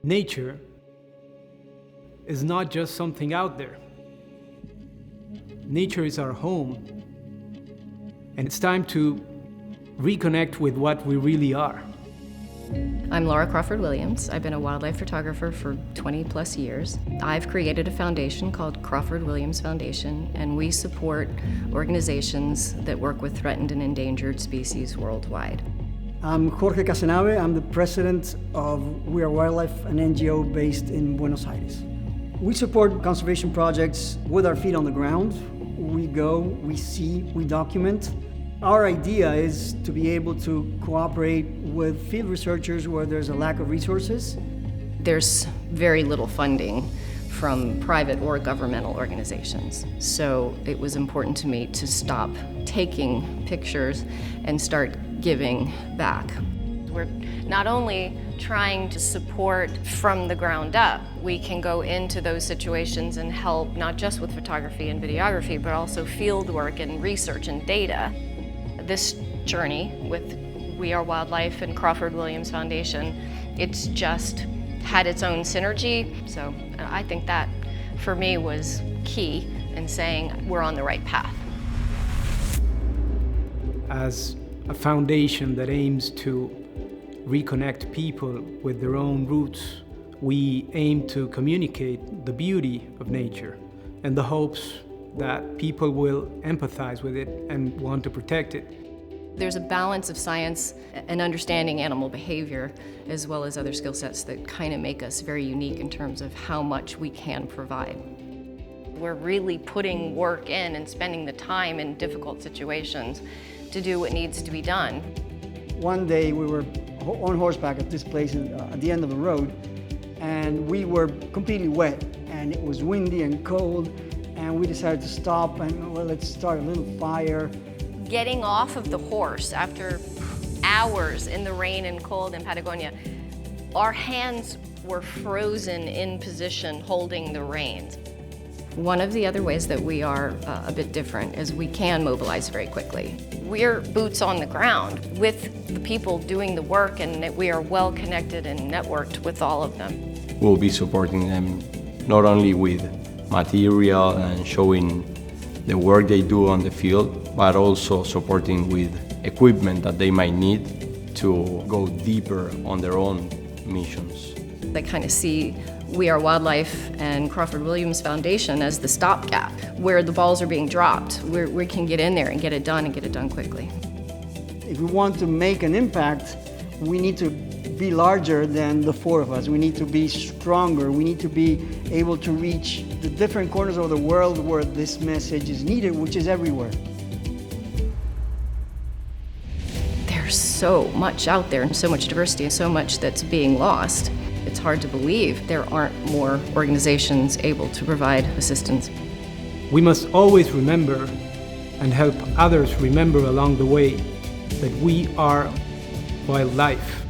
Nature is not just something out there. Nature is our home, and it's time to reconnect with what we really are. I'm Laura Crawford Williams. I've been a wildlife photographer for 20 plus years. I've created a foundation called Crawford Williams Foundation, and we support organizations that work with threatened and endangered species worldwide. I'm Jorge Casanave. I'm the president of We Are Wildlife, an NGO based in Buenos Aires. We support conservation projects with our feet on the ground. We go, we see, we document. Our idea is to be able to cooperate with field researchers where there's a lack of resources. There's very little funding from private or governmental organizations. So it was important to me to stop taking pictures and start giving back. We're not only trying to support from the ground up, we can go into those situations and help not just with photography and videography, but also field work and research and data. This journey with We Are Wildlife and Crawford Williams Foundation, it's just had its own synergy. So I think that for me was key in saying we're on the right path. As a foundation that aims to reconnect people with their own roots, we aim to communicate the beauty of nature and the hopes that people will empathize with it and want to protect it. There's a balance of science and understanding animal behavior, as well as other skill sets that kind of make us very unique in terms of how much we can provide. We're really putting work in and spending the time in difficult situations to do what needs to be done. One day we were on horseback at this place at the end of the road, and we were completely wet, and it was windy and cold, and we decided to stop and, well, let's start a little fire. Getting off of the horse after hours in the rain and cold in Patagonia, our hands were frozen in position holding the reins. One of the other ways that we are a bit different is we can mobilize very quickly. We're boots on the ground with the people doing the work, and that we are well connected and networked with all of them. We'll be supporting them not only with material and showing the work they do on the field, but also supporting with equipment that they might need to go deeper on their own missions. They kind of see We Are Wildlife and Crawford Williams Foundation as the stopgap, where the balls are being dropped, where we can get in there and get it done quickly. If we want to make an impact, we need to be larger than the four of us. We need to be stronger. We need to be able to reach the different corners of the world where this message is needed, which is everywhere. There's so much out there and so much diversity and so much that's being lost. It's hard to believe there aren't more organizations able to provide assistance. We must always remember and help others remember along the way that we are wildlife.